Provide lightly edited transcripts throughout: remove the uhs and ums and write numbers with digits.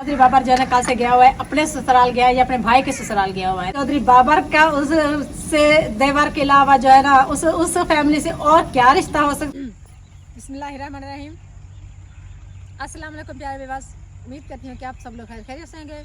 चौधरी बाबर जो है ना कल से गया हुआ है, अपने ससुराल गया है या अपने भाई के ससुराल गया हुआ है। चौधरी बाबर का उससे देवर के अलावा जो है ना उस फैमिली से और क्या रिश्ता हो सकता। बिस्मिल्लाहिर्रहमानिर्रहीम, अस्सलाम वालेकुम प्यारे विवास। उम्मीद करती हूँ कि आप सब लोग खैरियत से होंगे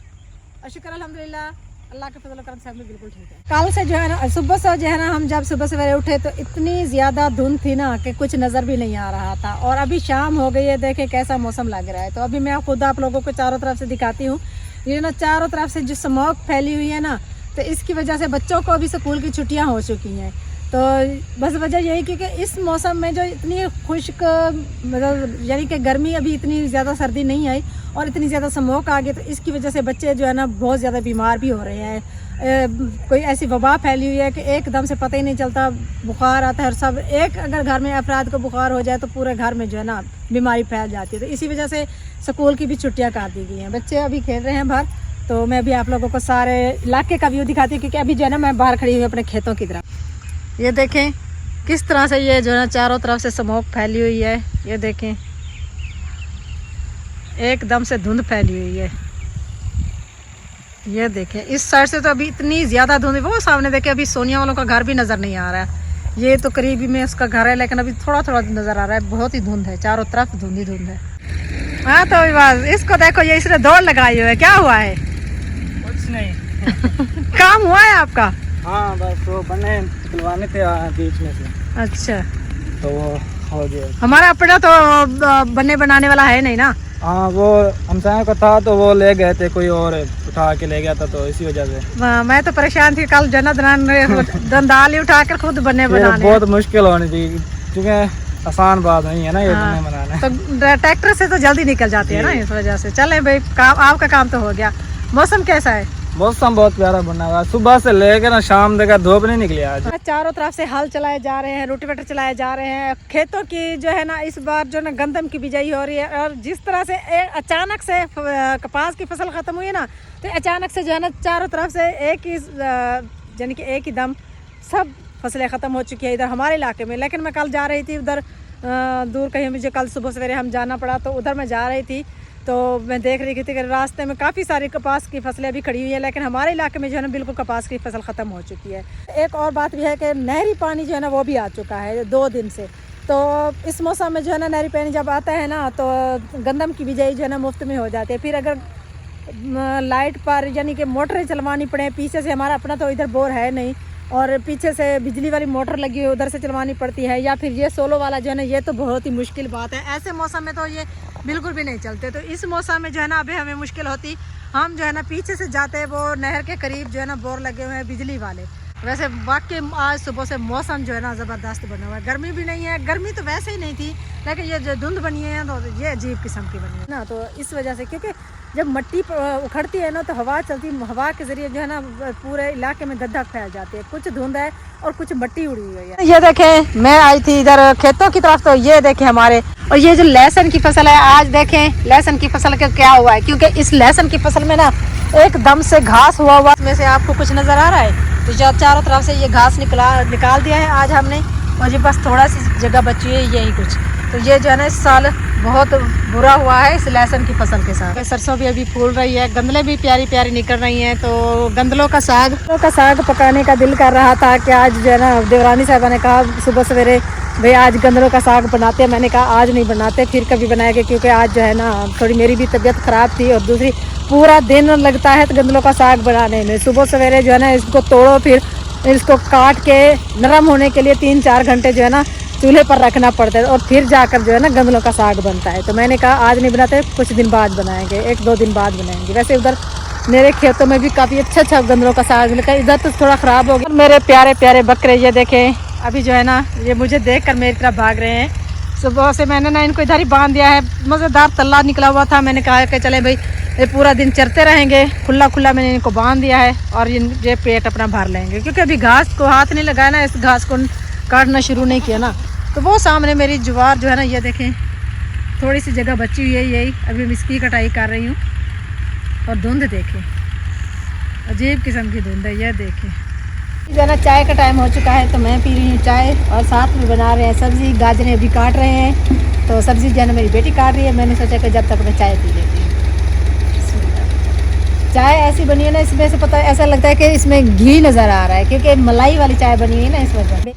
और शुक्र अल्हम्दुलिल्लाह अल्लाह के फजल करम से हम लोग बिल्कुल ठीक है। कल से जो है ना सुबह से जो है ना हम जब सुबह सवेरे उठे तो इतनी ज़्यादा धुंध थी ना कि कुछ नज़र भी नहीं आ रहा था। और अभी शाम हो गई है, देखें कैसा मौसम लग रहा है। तो अभी मैं खुद आप लोगों को चारों तरफ से दिखाती हूँ। ये ना चारों तरफ से जो स्मोक फैली हुई है ना, तो इसकी वजह से बच्चों को अभी स्कूल की छुट्टियाँ हो चुकी हैं। तो बस वजह यही क्योंकि इस मौसम में जो इतनी खुश्क मतलब यानी कि गर्मी, अभी इतनी ज़्यादा सर्दी नहीं आई और इतनी ज़्यादा स्मोक आ गई, तो इसकी वजह से बच्चे जो है ना बहुत ज़्यादा बीमार भी हो रहे हैं। कोई ऐसी वबा फैली हुई है कि एकदम से पता ही नहीं चलता, बुखार आता है। और सब एक अगर घर में अफराद को बुखार हो जाए तो पूरे घर में जो है ना बीमारी फैल जाती है। तो इसी वजह से स्कूल की भी छुट्टियाँ कर दी गई हैं। बच्चे अभी खेल रहे हैं बाहर। तो मैं अभी आप लोगों को सारे इलाके का व्यू दिखाती हूँ क्योंकि अभी जो है ना मैं बाहर खड़ी हुई अपने खेतों की तरफ। ये देखें किस तरह से ये जो है ना चारों तरफ से स्मोक फैली हुई है। ये देखें एकदम से धुंध फैली हुई है। ये देखें इस साइड से तो अभी इतनी ज़्यादा धुंध है। वो सामने देखें अभी सोनिया वालों का घर भी नज़र नहीं आ रहा है। ये तो करीबी में उसका घर है लेकिन अभी थोड़ा थोड़ा नज़र आ रहा है। बहुत ही धुंध है, चारों तरफ धुंध ही धुंध है। हाँ तो बस इसको देखो, ये इसने दौड़ लगाई हुई है। क्या हुआ है? कुछ नहीं काम हुआ है आपका? हाँ बस वो बने निकलवाने थे बीच में से। अच्छा तो वो हो गया। हमारा अपना तो बनने बनाने वाला है नहीं ना। हाँ वो हमसायों का था तो वो ले गए थे, कोई और उठा के ले गया था, तो इसी वजह से मैं तो परेशान थी। कल जन्नत दंदाली उठा कर खुद बनने बनाने बहुत मुश्किल होनी थी क्योंकि आसान बात नहीं है ना ये बनने बनाना। तो ट्रैक्टर से तो जल्दी निकल जाते हैं ना, इस वजह से। चले भाई काम, आपका काम तो हो गया। मौसम कैसा है? मौसम बहुत प्यारा बना हुआ, सुबह से लेकर ना शाम तक धूप नहीं निकली आज। चारों तरफ से हल चलाए जा रहे हैं, रोटिवेटर चलाए जा रहे हैं। खेतों की जो है ना इस बार जो ना गंदम की बिजाई हो रही है। और जिस तरह से अचानक से कपास की फसल खत्म हुई है ना, तो अचानक से जो है ना चारों तरफ से एक ही यानी कि एक ही दम सब फसलें ख़त्म हो चुकी है इधर हमारे इलाके में। लेकिन मैं कल जा रही थी उधर दूर कहीं, मुझे कल सुबह सवेरे हम जाना पड़ा, तो उधर मैं जा रही थी तो मैं देख रही थी कि रास्ते में काफ़ी सारी कपास की फसलें अभी खड़ी हुई हैं। लेकिन हमारे इलाके में जो है ना बिल्कुल कपास की फसल ख़त्म हो चुकी है। एक और बात भी है कि नहरी पानी जो है ना वो भी आ चुका है 2 दिन से। तो इस मौसम में जो है ना नहरी पानी जब आता है ना तो गंदम की बिजाई जो है ना मुफ्त में हो जाती है। फिर अगर लाइट पर यानी कि मोटरें चलवानी पड़े, पीछे से हमारा अपना तो इधर बोर है नहीं और पीछे से बिजली वाली मोटर लगी हुई उधर से चलवानी पड़ती है, या फिर ये सोलो वाला जो है ना ये तो बहुत ही मुश्किल बात है। ऐसे मौसम में तो ये बिल्कुल भी नहीं चलते। तो इस मौसम में जो है ना अभी हमें मुश्किल होती। हम जो है ना पीछे से जाते हैं, वो नहर के करीब जो है ना बोर लगे हुए हैं बिजली वाले। वैसे वाकई आज सुबह से मौसम जो है ना ज़बरदस्त बना हुआ है। गर्मी भी नहीं है, गर्मी तो वैसे ही नहीं थी, लेकिन ये जो धुंध बनी है तो ये अजीब किस्म की बनी है ना। तो इस वजह से क्योंकि जब मिट्टी उखड़ती है ना तो हवा चलती, हवा के ज़रिए जो है ना पूरे इलाके में दगदग फैल जाती है। कुछ धुंध है और कुछ मिट्टी उड़ी हुई है। ये देखें मैं आई थी इधर खेतों की तरफ, तो ये देखें हमारे, और ये जो लहसुन की फसल है, आज देखें लहसुन की फसल का क्या हुआ है। क्योंकि इस लहसुन की फसल में ना एकदम से घास हुआ इसमें से आपको कुछ नज़र आ रहा है। तो चारों तरफ से ये घास निकाल दिया है आज हमने, और ये बस थोड़ा सी जगह बची है यही कुछ। तो ये जो है ना इस साल बहुत बुरा हुआ है इस लहसुन की फसल के साथ। सरसों भी अभी फूल रही है, गंदलें भी प्यारी प्यारी निकल रही हैं। तो गंदलों का साग पकाने का दिल कर रहा था कि आज जो है ना देवरानी साहबा ने कहा सुबह सवेरे भाई आज गंदलों का साग बनाते हैं। मैंने कहा आज नहीं बनाते, फिर कभी बनाएंगे, क्योंकि आज जो है ना थोड़ी मेरी भी तबीयत ख़राब थी और दूसरी पूरा दिन लगता है तो गंदलों का साग बनाने में। सुबह सवेरे जो है ना इसको तोड़ो, फिर इसको काट के नरम होने के लिए 3-4 घंटे जो है ना चूल्हे पर रखना पड़ता है और फिर जाकर जो है ना गंदलों का साग बनता है। तो मैंने कहा आज नहीं बनाते, कुछ दिन बाद बनाएंगे, 1-2 दिन बाद बनाएंगे। वैसे उधर मेरे खेतों में भी काफ़ी अच्छा गंदलों का साग मिलता है, इधर तो थोड़ा ख़राब हो गया। मेरे प्यारे प्यारे बकरे ये देखें अभी जो है ना ये मुझे देख कर मेरी तरफ भाग रहे हैं। सुबह से मैंने ना इनको इधर ही बांध दिया है, मज़ेदार तल्ला निकला हुआ था। मैंने कहा कि चले भाई ये पूरा दिन चरते रहेंगे, खुला खुला मैंने इनको बांध दिया है और ये पेट अपना भर लेंगे। क्योंकि अभी घास को हाथ नहीं लगाया ना, इस घास को काटना शुरू नहीं किया ना। तो वो सामने मेरी ज्वार जो है ना ये देखें थोड़ी सी जगह बची हुई है, यही अभी हम इसकी कटाई कर रही हूँ। और धुंध देखें, अजीब किस्म की धुंध है। ये देखें जो है ना चाय का टाइम हो चुका है, तो मैं पी रही हूँ चाय और साथ में बना रहे हैं सब्ज़ी। गाजरें अभी काट रहे हैं, तो सब्ज़ी जो है ना मेरी बेटी काट रही है। मैंने सोचा कि जब तक मैं चाय पी लेती हूँ। चाय ऐसी बनी है ना, इसमें से पता ऐसा लगता है कि इसमें घी नज़र आ रहा है, क्योंकि मलाई वाली चाय बनी हुई है ना इस वजह से।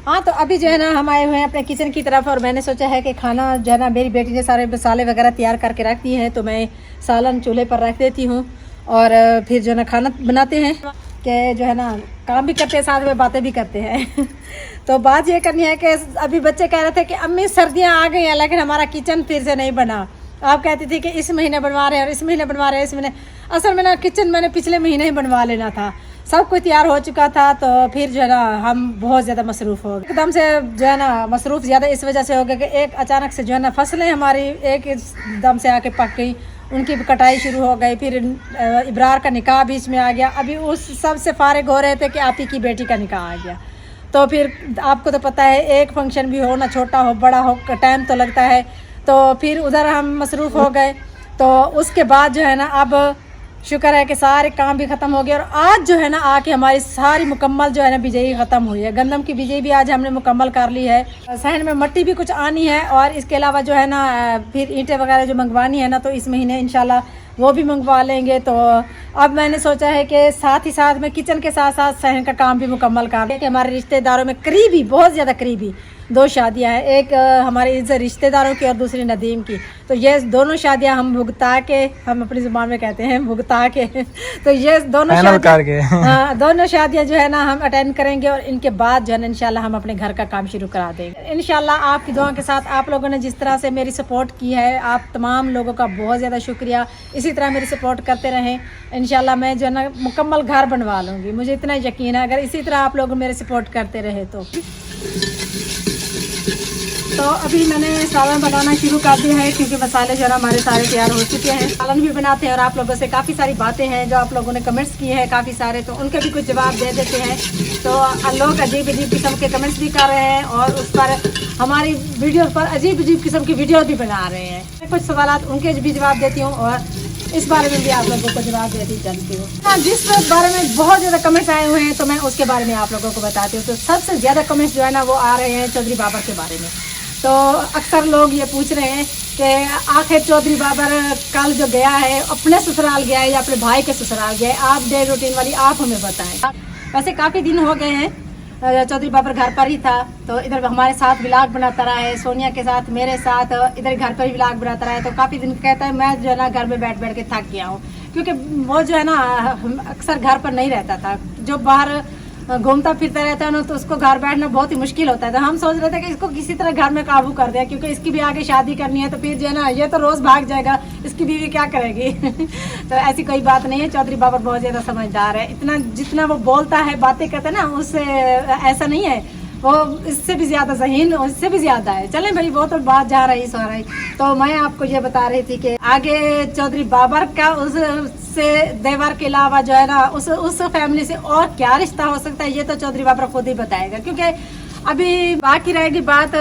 हाँ, तो अभी जो है ना हम आए हुए हैं अपने किचन की तरफ, और मैंने सोचा है कि खाना जो है ना, मेरी बेटी ने सारे मसाले वगैरह तैयार करके रख दिए हैं, तो मैं सालन चूल्हे पर रख देती हूँ और फिर जो है ना खाना बनाते हैं, कि जो है ना काम भी करते हैं साथ में बातें भी करते हैं। तो बात ये करनी है कि अभी बच्चे कह रहे थे कि अम्मी सर्दियाँ आ गई हैं लेकिन हमारा किचन फिर से नहीं बना। आप कहती थी कि इस महीने बनवा रहे हैं और इस महीने बनवा रहे हैं, इस महीने। असल में ना किचन मैंने पिछले महीने ही बनवा लेना था, सब कुछ तैयार हो चुका था, तो फिर जो है ना हम बहुत ज़्यादा मसरूफ़ हो गए एकदम से, जो है ना मसरूफ़ ज़्यादा इस वजह से हो गए कि एक अचानक से जो है ना फसलें हमारी एक दम से आके पक गई, उनकी कटाई शुरू हो गई, फिर इब्रार का निकाह बीच में आ गया। अभी उस सब से फारिग हो रहे थे कि आप ही की बेटी का निकाह आ गया, तो फिर आपको तो पता है एक फंक्शन भी हो ना, छोटा हो बड़ा हो, टाइम तो लगता है, तो फिर उधर हम मसरूफ़ हो गए। तो उसके बाद जो है ना अब शुक्र है कि सारे काम भी ख़त्म हो गए, और आज जो है ना आके हमारी सारी मुकम्मल जो है ना बिजाई ख़त्म हुई है। गंदम की बिजाई भी आज हमने मुकम्मल कर ली है, सहन में मट्टी भी कुछ आनी है, और इसके अलावा जो है ना फिर ईंटें वगैरह जो मंगवानी है ना, तो इस महीने इंशाल्लाह वो भी मंगवा लेंगे। तो अब मैंने सोचा है कि साथ ही साथ में किचन के साथ साथ सहन का काम भी मुकम्मल कर लें, कि हमारे रिश्तेदारों में करीबी, बहुत ज़्यादा करीबी 2 शादियां हैं, एक हमारे इनसे रिश्तेदारों की और दूसरी नदीम की। तो ये दोनों शादियां हम भुगता के, हम अपनी ज़ुबान में कहते हैं भुगता के, तो ये दोनों शादियां दोनों शादियां जो है ना हम अटेंड करेंगे, और इनके बाद जो है ना इंशाल्लाह हम अपने घर का काम शुरू करा देंगे इंशाल्लाह। आपकी दुआ के साथ आप लोगों ने जिस तरह से मेरी सपोर्ट की है, आप तमाम लोगों का बहुत ज़्यादा शुक्रिया। इसी तरह मेरी सपोर्ट करते रहें, इंशाल्लाह मैं जो है ना मुकम्मल घर बनवा लूँगी, मुझे इतना यकीन है, अगर इसी तरह आप लोग मेरे सपोर्ट करते रहे तो अभी मैंने सालन बनाना शुरू कर दिया है, क्योंकि मसाले जो है हमारे सारे तैयार हो चुके हैं। सालन भी बनाते हैं, और आप लोगों से काफ़ी सारी बातें हैं जो आप लोगों ने कमेंट्स किए हैं काफ़ी सारे, तो उनके भी कुछ जवाब दे देते हैं। तो लोग अजीब अजीब किस्म के कमेंट्स भी कर रहे हैं, और उस पर हमारी वीडियो पर अजीब अजीब किस्म की वीडियो भी बना रहे हैं। कुछ सवाल उनके भी जवाब देती हूँ, और इस बारे में भी आप लोगों को जवाब देती चलती हूँ। जिस बारे में बहुत ज़्यादा कमेंट्स आए हुए हैं, तो मैं उसके बारे में आप लोगों को बताती हूँ। तो सबसे ज़्यादा कमेंट्स जो है ना वो आ रहे हैं चौधरी बाबर के बारे में। तो अक्सर लोग ये पूछ रहे हैं कि आखिर चौधरी बाबर कल जो गया है अपने ससुराल गया है या अपने भाई के ससुराल गया है, आप डे रूटीन वाली आप हमें बताएं। वैसे काफ़ी दिन हो गए हैं, चौधरी बाबर घर पर ही था, तो इधर हमारे साथ व्लॉग बनाता रहा है, सोनिया के साथ, मेरे साथ, इधर घर पर ही व्लॉग बनाता रहा है। तो काफ़ी दिन कहता है मैं जो है ना घर में बैठ बैठ के थक गया हूँ, क्योंकि वो जो है ना अक्सर घर पर नहीं रहता था, जो बाहर घूमता फिरता रहता है ना, तो उसको घर बैठना बहुत ही मुश्किल होता है। तो हम सोच रहे थे कि इसको किसी तरह घर में काबू कर दिया, क्योंकि इसकी भी आगे शादी करनी है, तो फिर जो है ना ये तो रोज़ भाग जाएगा, इसकी बीवी क्या करेगी। तो ऐसी कोई बात नहीं है, चौधरी बाबर बहुत ज़्यादा समझदार है। इतना जितना वो बोलता है, बातें करते हैं ना, उससे ऐसा नहीं है, वो इससे भी ज़्यादा ज़हीन, उससे भी ज़्यादा है। चलें भाई, वो तो बात जा रही सो रही। तो मैं आपको ये बता रही थी कि आगे चौधरी बाबर का उससे देवर के अलावा जो है ना उस फैमिली से और क्या रिश्ता हो सकता है, ये तो चौधरी बाबर खुद ही बताएगा। क्योंकि अभी बाकी रहेगी बात,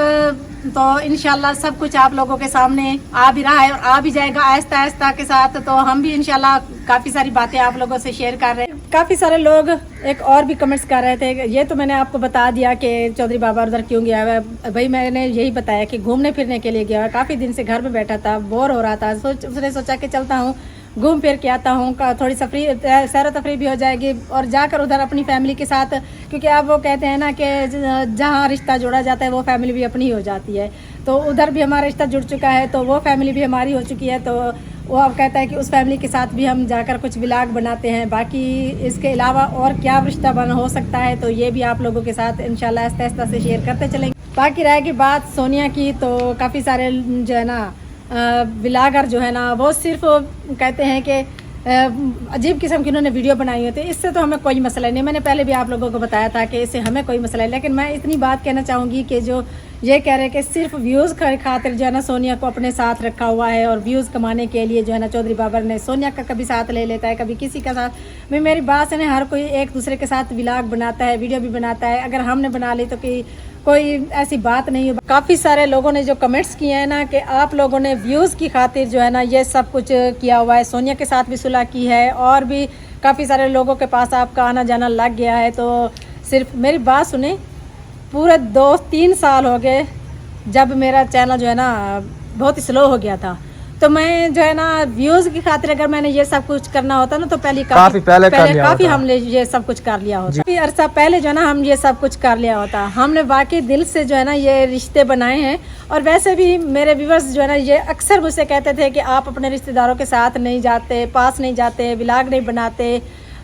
तो इंशाल्लाह सब कुछ आप लोगों के सामने आ भी रहा है और आ भी जाएगा आहिस्ता आहिस्ता के साथ। तो हम भी इंशाल्लाह काफ़ी सारी बातें आप लोगों से शेयर कर रहे हैं। काफ़ी सारे लोग एक और भी कमेंट्स कर रहे थे, ये तो मैंने आपको बता दिया कि चौधरी बाबर उधर क्यों गया है। भाई मैंने यही बताया कि घूमने फिरने के लिए गया है, काफ़ी दिन से घर में बैठा था, बोर हो रहा था, उसने सोचा कि चलता हूँ घूम फिर के आता हूँ, थोड़ी सैर तफरी भी हो जाएगी, और जाकर उधर अपनी फैमिली के साथ, क्योंकि अब वो कहते हैं ना कि जहाँ रिश्ता जोड़ा जाता है वो फैमिली भी अपनी हो जाती है। तो उधर भी हमारा रिश्ता जुड़ चुका है, तो वो फैमिली भी हमारी हो चुकी है। तो वो अब कहता है कि उस फैमिली के साथ भी हम जाकर कुछ व्लॉग बनाते हैं। बाकी इसके अलावा और क्या रिश्ता बना हो सकता है, तो ये भी आप लोगों के साथ इंशाल्लाह आहिस्ता आहिस्ता से शेयर करते चलेंगे। बाकी रहेगी बात सोनिया की, तो काफ़ी सारे जो है ना व्लॉगर जो है ना वो सिर्फ कहते हैं कि अजीब किस्म की उन्होंने वीडियो बनाई होती है। इससे तो हमें कोई मसला नहीं, मैंने पहले भी आप लोगों को बताया था कि इससे हमें कोई मसला नहीं। लेकिन मैं इतनी बात कहना चाहूँगी कि जो ये कह रहे हैं कि सिर्फ व्यूज़ खातिर जो है ना सोनिया को अपने साथ रखा हुआ है, और व्यूज़ कमाने के लिए जो है ना चौधरी बाबर ने सोनिया का कभी साथ ले लेता है, कभी किसी का साथ। मेरी बात है, हर कोई एक दूसरे के साथ व्लॉग बनाता है, वीडियो भी बनाता है। अगर हमने बना ली तो कोई ऐसी बात नहीं है। काफ़ी सारे लोगों ने जो कमेंट्स किए हैं ना कि आप लोगों ने व्यूज़ की खातिर जो है ना ये सब कुछ किया हुआ है, सोनिया के साथ भी सुलह की है, और भी काफ़ी सारे लोगों के पास आपका आना जाना लग गया है। तो सिर्फ मेरी बात सुने, पूरे 2-3 साल हो गए जब मेरा चैनल जो है ना बहुत ही स्लो हो गया था, तो मैं जो है ना व्यूज की खातिर अगर मैंने ये सब कुछ करना होता ना तो पहले काफी पहले कर लिया काफी होता। हमने ये सब कुछ कर लिया होता, काफी अरसा पहले जो है ना हम ये सब कुछ कर लिया होता। हमने वाकई दिल से जो है ना ये रिश्ते बनाए हैं। और वैसे भी मेरे व्यूअर्स जो है ना ये अक्सर मुझसे कहते थे कि आप अपने रिश्तेदारों के साथ नहीं जाते, पास नहीं जाते, व्लॉग नहीं बनाते,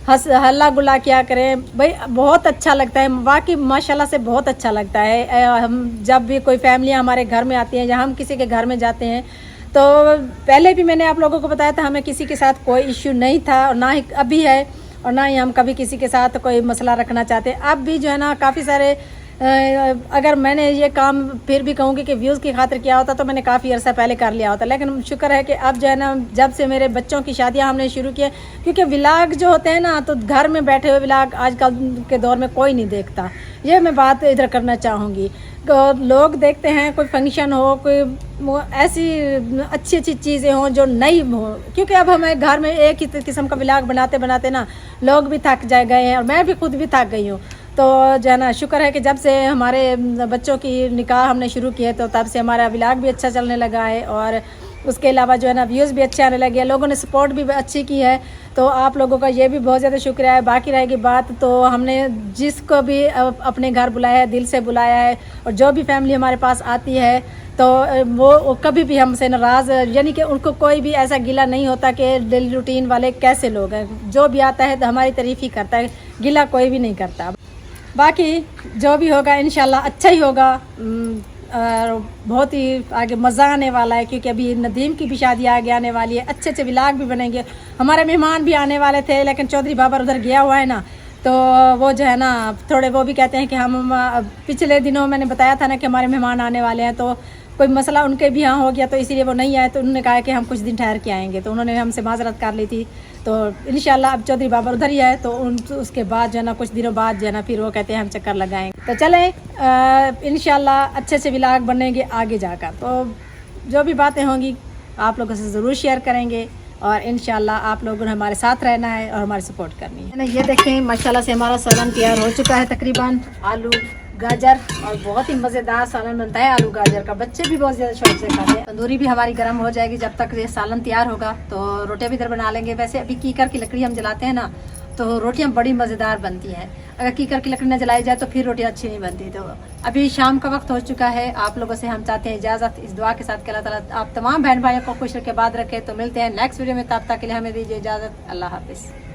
हल्ला गुल्ला क्या करें। भाई बहुत अच्छा लगता है, वाकई माशाल्लाह से बहुत अच्छा लगता है। हम जब भी कोई फैमिलियाँ हमारे घर में आती हैं या हम किसी के घर में जाते हैं तो पहले भी मैंने आप लोगों को बताया था हमें किसी के साथ कोई इश्यू नहीं था और ना ही अभी है और ना ही हम कभी किसी के साथ कोई मसला रखना चाहते। अब भी जो है ना काफ़ी सारे अगर मैंने ये काम फिर भी कहूँगी कि व्यूज़ की खातिर किया होता तो मैंने काफ़ी अर्सा पहले कर लिया होता, लेकिन शुक्र है कि अब जो है ना जब से मेरे बच्चों की शादियाँ हमने शुरू किए, क्योंकि व्लॉग जो होते हैं ना तो घर में बैठे हुए व्लॉग आजकल के दौर में कोई नहीं देखता। ये मैं बात इधर करना चाहूँगी। लोग देखते हैं कोई फंक्शन हो, कोई ऐसी अच्छी अच्छी चीज़ें हों जो नई हो, क्योंकि अब हमें घर में एक ही किस्म का व्लॉग बनाते बनाते ना लोग भी थक गए हैं और मैं भी खुद भी थक गई हूँ। तो जो है ना शुक्र है कि जब से हमारे बच्चों की निकाह हमने शुरू किए तो तब से हमारा व्लॉग भी अच्छा चलने लगा है और उसके अलावा जो है ना व्यूज़ भी अच्छे आने लगे हैं, लोगों ने सपोर्ट भी अच्छी की है। तो आप लोगों का ये भी बहुत ज़्यादा शुक्रिया है। बाकी रहेगी बात तो हमने जिसको भी अपने घर बुलाया है, दिल से बुलाया है और जो भी फैमिली हमारे पास आती है तो वो कभी भी हमसे नाराज़, यानी कि उनको कोई भी ऐसा गिला नहीं होता कि डेली रूटीन वाले कैसे लोग हैं। जो भी आता है तो हमारी तारीफ़ ही करता है, गिला कोई भी नहीं करता। बाकी जो भी होगा इंशाल्लाह अच्छा ही होगा और बहुत ही आगे मज़ा आने वाला है, क्योंकि अभी नदीम की भी शादी आगे आने वाली है, अच्छे अच्छे व्लॉग भी बनेंगे। हमारे मेहमान भी आने वाले थे लेकिन चौधरी बाबर उधर गया हुआ है ना, तो वो जो है ना थोड़े वो भी कहते हैं कि हम पिछले दिनों मैंने बताया था ना कि हमारे मेहमान आने वाले हैं, तो कोई मसला उनके भी यहाँ हो गया तो इसीलिए वो नहीं आए। तो उन्होंने कहा कि हम कुछ दिन ठहर के आएंगे, तो उन्होंने हमसे माजरत कर ली थी। तो इंशाल्लाह अब चौधरी बाबर उधर ही है तो उसके बाद जो है ना कुछ दिनों बाद जो है ना फिर वो कहते हैं हम चक्कर लगाएंगे। तो चलें इंशाल्लाह अच्छे से व्लॉग बनेंगे आगे जाकर। तो जो भी बातें होंगी आप लोगों से ज़रूर शेयर करेंगे और इंशाल्लाह आप लोगों ने हमारे साथ रहना है और हमारी सपोर्ट करनी है। ये देखें माशाल्लाह से हमारा सालन तैयार हो चुका है, तकरीबन आलू गाजर और बहुत ही मज़ेदार सालन बनता है आलू गाजर का, बच्चे भी बहुत ज़्यादा शौक से खाते हैं। तंदूरी भी हमारी गर्म हो जाएगी जब तक ये सालन तैयार होगा, तो रोटियां भी इधर बना लेंगे। वैसे अभी कीकर की लकड़ी हम जलाते हैं ना तो रोटियां बड़ी मज़ेदार बनती हैं, अगर कीकर की लकड़ी ना जलाई जाए तो फिर रोटियां अच्छी नहीं बनती। तो अभी शाम का वक्त हो चुका है, आप लोगों से हम चाहते हैं इजाज़त इस दुआ के साथ कि अल्लाह ताला आप तमाम बहन भाइयों को खुश रखे बाद रखे। तो मिलते हैं नेक्स्ट वीडियो में, तब तक के लिए हमें दीजिए इजाज़त। अल्लाह हाफिज़।